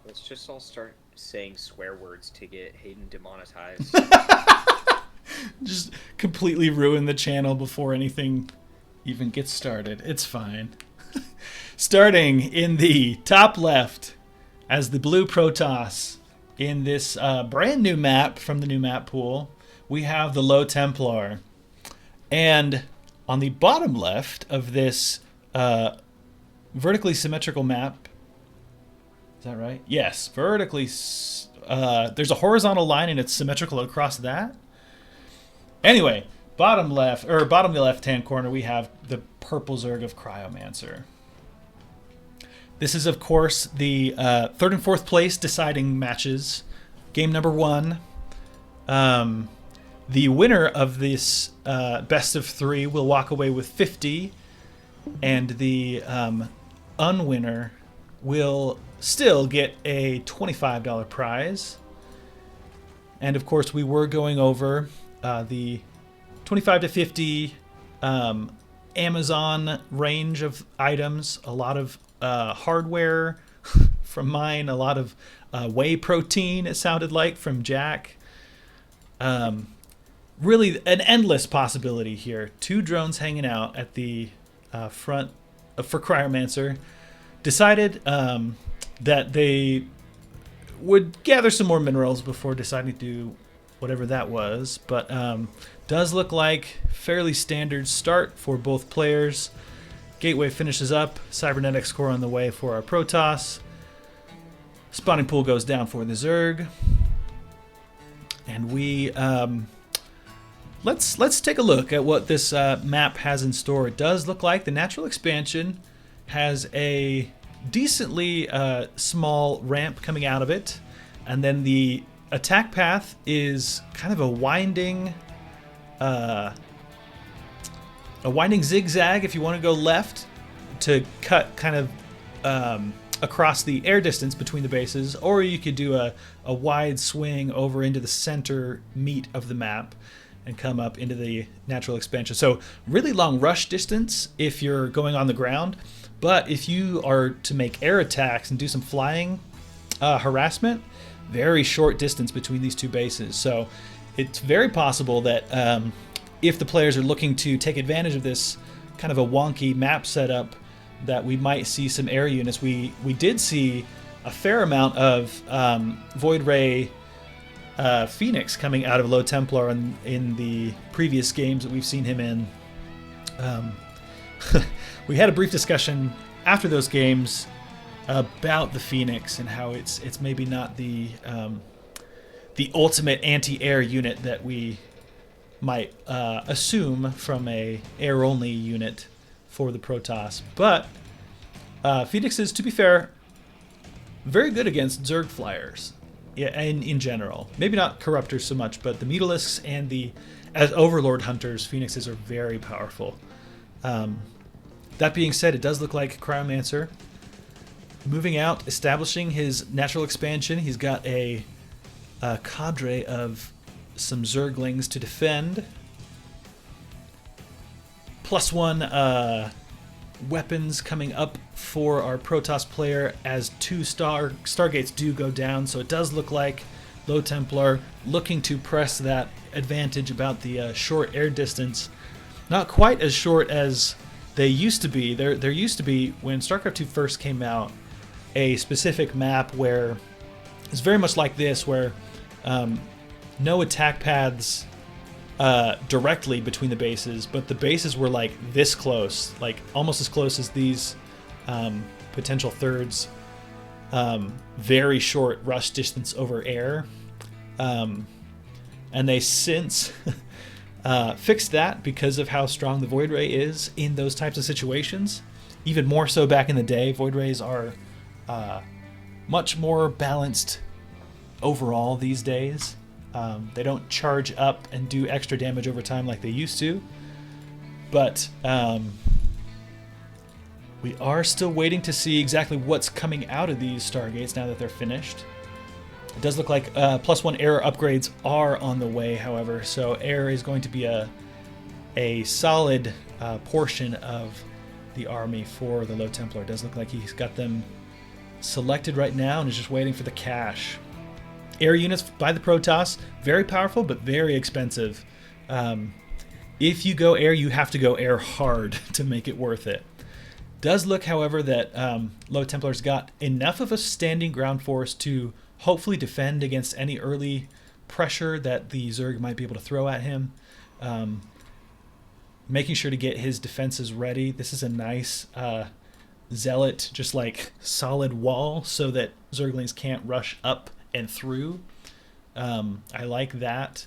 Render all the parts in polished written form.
Let's just all start saying swear words to get Hayden demonetized. Just completely ruin the channel before anything even gets started. It's fine. Starting in the top left as the blue Protoss in this brand new map from the new map pool, we have the LowTemplar. And on the bottom left of this vertically symmetrical map, is that right? Yes, vertically. There's a horizontal line and it's symmetrical across that. Anyway, bottom left-hand corner, we have the purple Zerg of Cryomancer. This is, of course, the third and fourth place deciding matches. Game number 1. The winner of this best of 3 will walk away with 50, and the unwinner will still get a $25 prize. And of course, we were going over the 25 to 50 Amazon range of items, a lot of hardware from mine, a lot of whey protein, it sounded like, from Jack. Really an endless possibility here. 2 drones hanging out at the front for Cryomancer. Decided that they would gather some more minerals before deciding to do whatever that was. But does look like fairly standard start for both players. Gateway finishes up. Cybernetics core on the way for our Protoss. Spawning pool goes down for the Zerg. And we... Let's take a look at what this map has in store. It does look like the natural expansion has a decently small ramp coming out of it, and then the attack path is kind of a winding zigzag if you want to go left to cut kind of across the air distance between the bases, or you could do a wide swing over into the center meat of the map and come up into the natural expansion. So really long rush distance if you're going on the ground, but if you are to make air attacks and do some flying harassment, very short distance between these two bases. So it's very possible that if the players are looking to take advantage of this kind of a wonky map setup, that we might see some air units. We did see a fair amount of Void Ray Phoenix coming out of LowTemplar in the previous games that we've seen him in. We had a brief discussion after those games about the Phoenix and how it's maybe not the ultimate anti-air unit that we might assume from a air-only unit for the Protoss. But Phoenix is, to be fair, very good against Zerg flyers. Yeah, and in general, maybe not corruptors so much, but the Mutalisks and as Overlord hunters, Phoenixes are very powerful. That being said, it does look like Cryomancer moving out, establishing his natural expansion. He's got a cadre of some Zerglings to defend. +1 weapons coming up for our Protoss player as 2 Stargates do go down, so it does look like LowTemplar looking to press that advantage about the short air distance. Not quite as short as they used to be. There used to be, when StarCraft 2 first came out, a specific map where it's very much like this, where no attack paths directly between the bases, but the bases were like this close, like almost as close as these potential thirds. Very short rush distance over air, and they since fixed that because of how strong the Void Ray is in those types of situations. Even more so back in the day, Void Rays are much more balanced overall these days. They don't charge up and do extra damage over time like they used to. But we are still waiting to see exactly what's coming out of these Stargates now that they're finished. It does look like +1 air upgrades are on the way, however. So air is going to be a solid portion of the army for the LowTemplar. It does look like he's got them selected right now and is just waiting for the cash. Air units by the Protoss, very powerful but very expensive. If you go air, you have to go air hard to make it worth it. Does look, however, that LowTemplar's got enough of a standing ground force to hopefully defend against any early pressure that the Zerg might be able to throw at him. Making sure to get his defenses ready. This is a nice zealot, just like solid wall so that Zerglings can't rush up and through. I like that.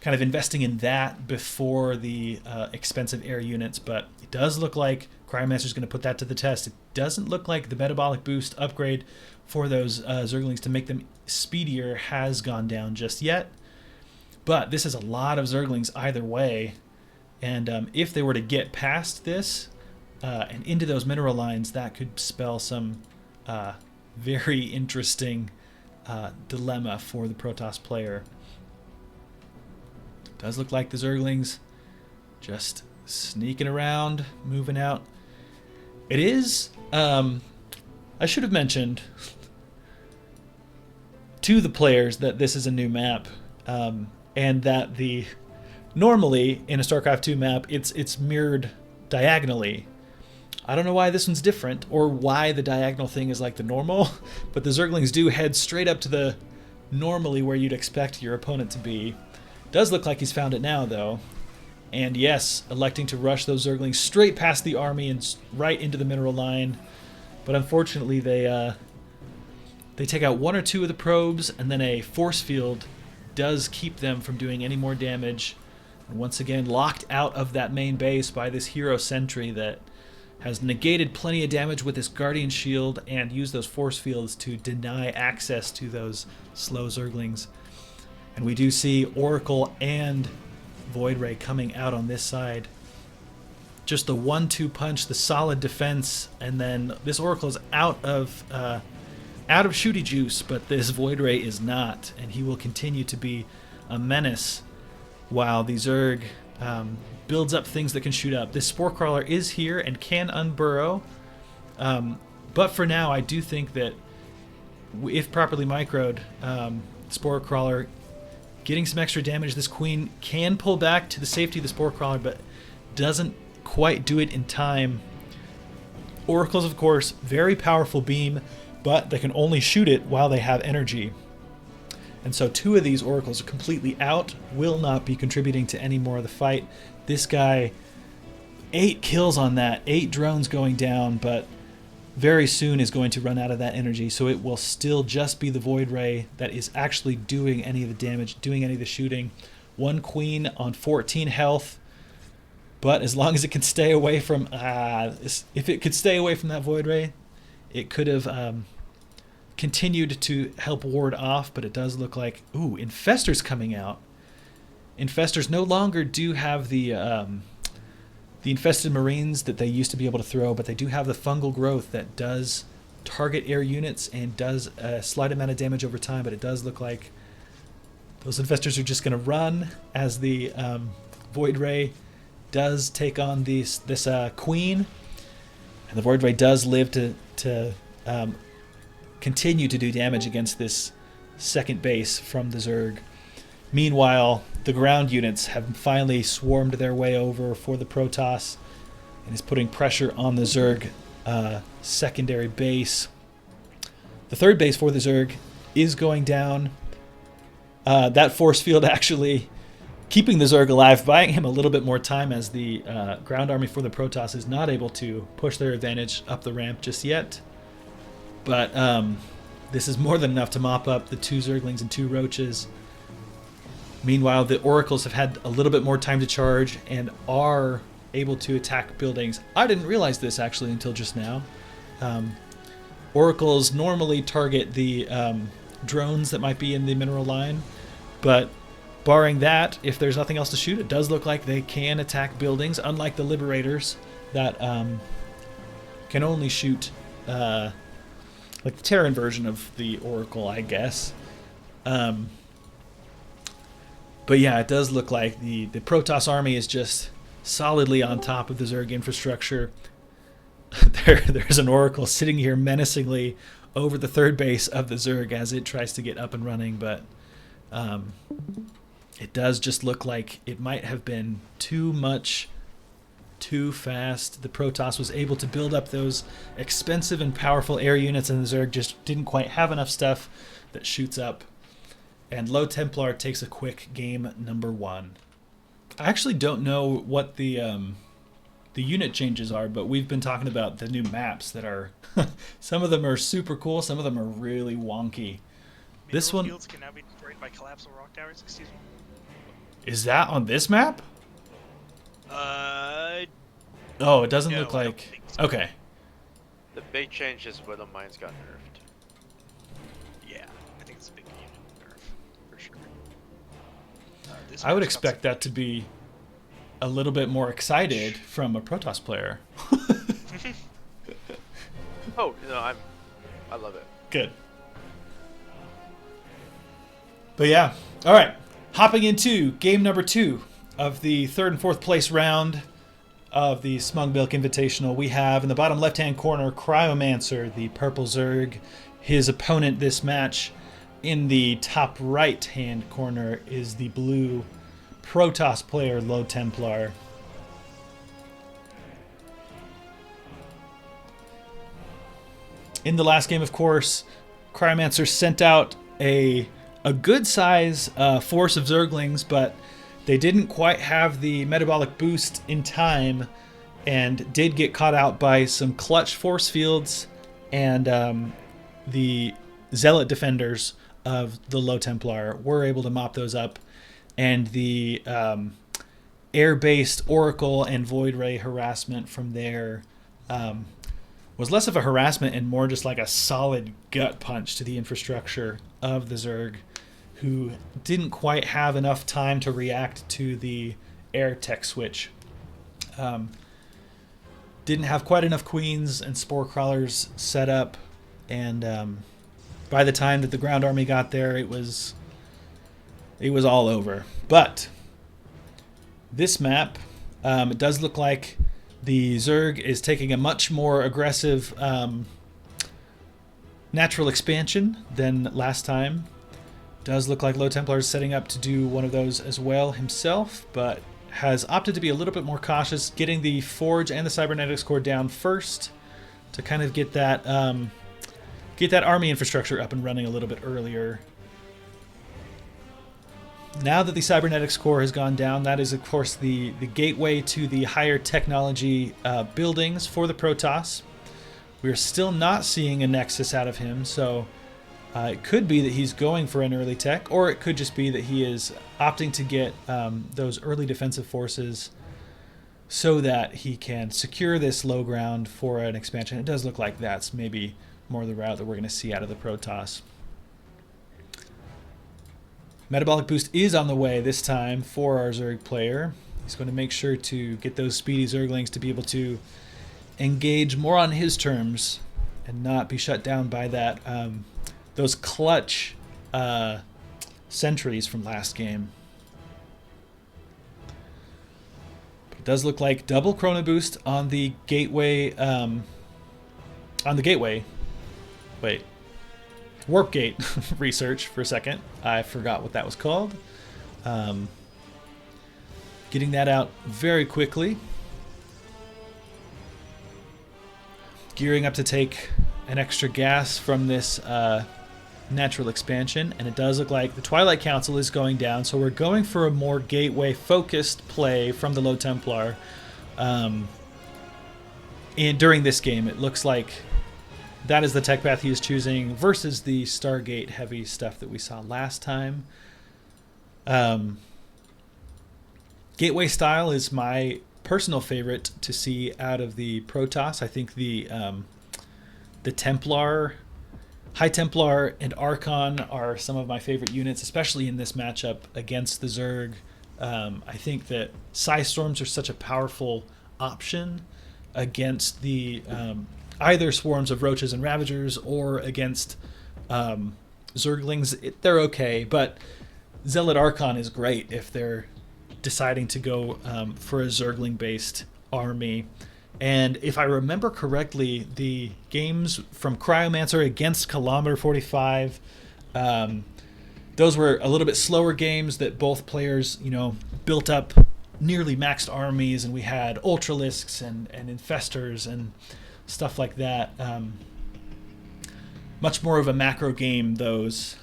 Kind of investing in that before the expensive air units, but it does look like cryomancer is going to put that to the test. It doesn't look like the metabolic boost upgrade for those Zerglings to make them speedier has gone down just yet. But this is a lot of Zerglings either way, and if they were to get past this and into those mineral lines, that could spell some very interesting dilemma for the Protoss player. Does look like the Zerglings just sneaking around, moving out. It is, I should have mentioned to the players that this is a new map, and that normally in a StarCraft 2 map, it's mirrored diagonally. I don't know why this one's different, or why the diagonal thing is like the normal, but the Zerglings do head straight up to the normally where you'd expect your opponent to be. Does look like he's found it now, though. And yes, electing to rush those Zerglings straight past the army and right into the mineral line. But unfortunately, they take out one or two of the probes, and then a force field does keep them from doing any more damage. And once again, locked out of that main base by this hero sentry that has negated plenty of damage with this Guardian Shield and used those force fields to deny access to those slow Zerglings. And we do see Oracle and Void Ray coming out on this side. Just the 1-2 punch, the solid defense, and then this Oracle is out of shooty juice, but this Void Ray is not, and he will continue to be a menace while the Zerg builds up things that can shoot up. This Spore Crawler is here and can unburrow, but for now I do think that if properly microed, Spore Crawler getting some extra damage. This Queen can pull back to the safety of the Spore Crawler, but doesn't quite do it in time. Oracles, of course, very powerful beam, but they can only shoot it while they have energy. And so 2 of these Oracles are completely out, will not be contributing to any more of the fight. This guy, 8 kills on that, 8 drones going down, but very soon is going to run out of that energy, so it will still just be the Void Ray that is actually doing any of the damage, doing any of the shooting. 1 Queen on 14 health, but as long as it can stay away from... if it could stay away from that Void Ray, it could have continued to help ward off, but it does look like... Ooh, Infestor's coming out. Infestors no longer do have the infested marines that they used to be able to throw, but they do have the fungal growth that does target air units and does a slight amount of damage over time, but it does look like those infestors are just going to run as the Void Ray does take on this Queen, and the Void Ray does live to continue to do damage against this second base from the Zerg. Meanwhile, the ground units have finally swarmed their way over for the Protoss and is putting pressure on the Zerg secondary base. The third base for the Zerg is going down. That force field actually keeping the Zerg alive, buying him a little bit more time as the ground army for the Protoss is not able to push their advantage up the ramp just yet. But this is more than enough to mop up the 2 Zerglings and 2 Roaches. Meanwhile, the Oracles have had a little bit more time to charge and are able to attack buildings. I didn't realize this actually until just now. Oracles normally target the drones that might be in the mineral line, but barring that, if there's nothing else to shoot, it does look like they can attack buildings, unlike the Liberators that can only shoot like the Terran version of the Oracle, I guess. But yeah, it does look like the Protoss army is just solidly on top of the Zerg infrastructure. There's an Oracle sitting here menacingly over the third base of the Zerg as it tries to get up and running, but it does just look like it might have been too much, too fast. The Protoss was able to build up those expensive and powerful air units, and the Zerg just didn't quite have enough stuff that shoots up. And LowTemplar takes a quick game number 1. I actually don't know what the unit changes are, but we've been talking about the new maps that are some of them are super cool, some of them are really wonky. This one fields can now be destroyed by collapsible rock towers. Excuse me. is that on this map? Uh, Oh, it doesn't no, look I don't like. think so. Okay. The big change is where the mines got nerfed. Yeah, I think it's a big unit nerf for sure. This I would map's got expect that to be a little bit more excited from a Protoss player. Oh no, I love it. Good. But yeah, all right. Hopping into game number 2 of the third and fourth place round of the Smug Milk Invitational. We have in the bottom left-hand corner cryomancer, the purple Zerg. His opponent this match in the top right-hand corner is the blue Protoss player LowTemplar. In the last game, of course, cryomancer sent out a good size force of Zerglings, but they didn't quite have the metabolic boost in time and did get caught out by some clutch force fields and the zealot defenders of the LowTemplar were able to mop those up, and the air-based Oracle and Void Ray harassment from there was less of a harassment and more just like a solid gut punch to the infrastructure of the Zerg, who didn't quite have enough time to react to the air tech switch. Didn't have quite enough queens and spore crawlers set up, and by the time that the ground army got there, it was all over. But this map, it does look like the Zerg is taking a much more aggressive natural expansion than last time. Does look like LowTemplar is setting up to do one of those as well himself, but has opted to be a little bit more cautious, getting the Forge and the Cybernetics Core down first to kind of get that army infrastructure up and running a little bit earlier. Now that the Cybernetics Core has gone down, that is, of course, the gateway to the higher technology buildings for the Protoss. We're still not seeing a Nexus out of him, so it could be that he's going for an early tech, or it could just be that he is opting to get those early defensive forces so that he can secure this low ground for an expansion. It does look like that's maybe more the route that we're going to see out of the Protoss. Metabolic boost is on the way this time for our Zerg player. He's going to make sure to get those speedy Zerglings to be able to engage more on his terms and not be shut down by that those clutch sentries from last game. But it does look like double Chrono Boost on the gateway. Wait. Warp Gate research for a second. I forgot what that was called. Getting that out very quickly. Gearing up to take an extra gas from this natural expansion, and it does look like the Twilight Council is going down, so we're going for a more gateway-focused play from the LowTemplar. During this game, it looks like that is the tech path he is choosing versus the Stargate heavy stuff that we saw last time. Gateway style is my personal favorite to see out of the Protoss. I think the Templar, High Templar, and Archon are some of my favorite units, especially in this matchup against the Zerg. I think that Psy Storms are such a powerful option against the either swarms of roaches and ravagers or against Zerglings. They're okay, but Zealot Archon is great if they're deciding to go for a Zergling-based army. And if I remember correctly, the games from Cryomancer against Kilometer 45, those were a little bit slower games that both players, built up nearly maxed armies, and we had Ultralisks and Infestors and stuff like that. Much more of a macro game, those.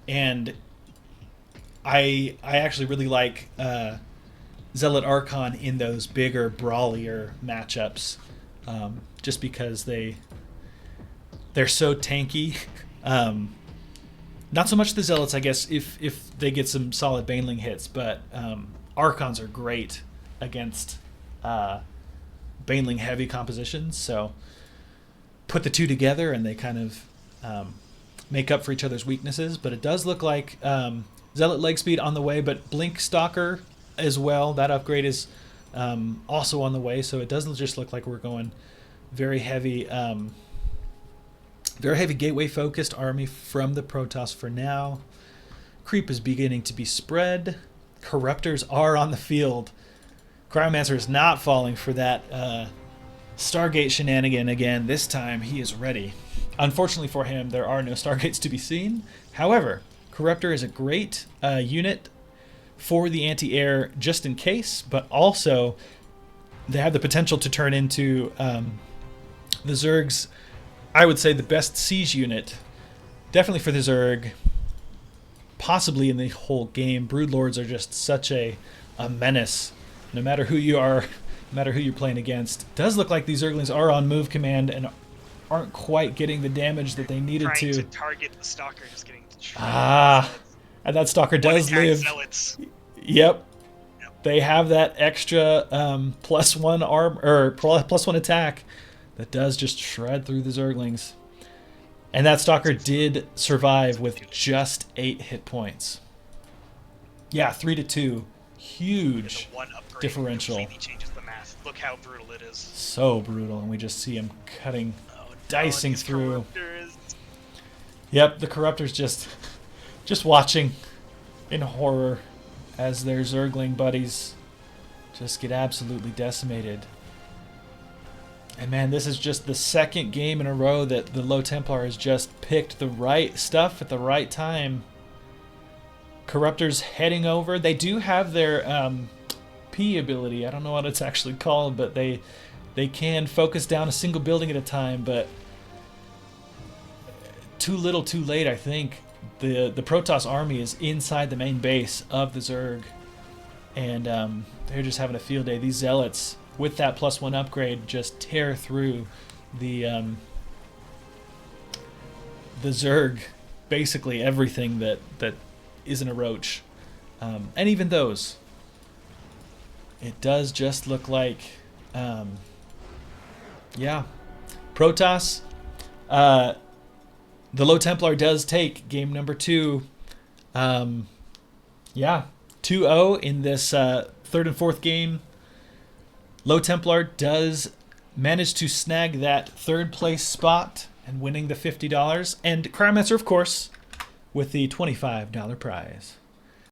And I actually really like Zealot Archon in those bigger, brawlier matchups, just because they're so tanky. Not so much the Zealots, I guess, if they get some solid Baneling hits, but Archons are great against Baneling heavy compositions, so put the two together and they kind of make up for each other's weaknesses. But it does look like Zealot leg speed on the way, but Blink Stalker as well. That upgrade is also on the way, so it doesn't just look like we're going very heavy gateway focused army from the Protoss for now. Creep is beginning to be spread. Corruptors are on the field. Cryomancer is not falling for that Stargate shenanigan again. This time he is ready. Unfortunately for him, there are no Stargates to be seen. However, Corruptor is a great unit for the anti-air just in case, but also they have the potential to turn into the Zerg's, I would say, the best siege unit. Definitely for the Zerg, possibly in the whole game. Broodlords are just such a menace, no matter who you are, no matter who you're playing against. It does look like these Zerglings are on move command and aren't quite getting the damage that they needed trying to target the Stalker, just getting and that Stalker does live. Zealots. Yep. They have that extra +1 arm or +1 attack that does just shred through the Zerglings. And that Stalker did survive with just 8 hit points. Yeah, 3-2. Huge The one upgrade differential. completely changes the math. Look how brutal it is. So brutal, and we just see him cutting, dicing these through. Corruptors. Yep, the Corruptor's just watching in horror as their Zergling buddies just get absolutely decimated. And man, this is just the second game in a row that the LowTemplar has just picked the right stuff at the right time. Corruptors heading over. They do have their P ability. I don't know what it's actually called, but they can focus down a single building at a time, but too little too late, I think. The Protoss army is inside the main base of the Zerg, and they're just having a field day. These Zealots, with that +1 upgrade, just tear through the Zerg, basically everything that isn't a roach, and even those. It does just look like, yeah, Protoss. The LowTemplar does take game number 2. Yeah, 2-0 in this third and fourth game. LowTemplar does manage to snag that third place spot and winning the $50. And Cryomancer, of course, with the $25 prize.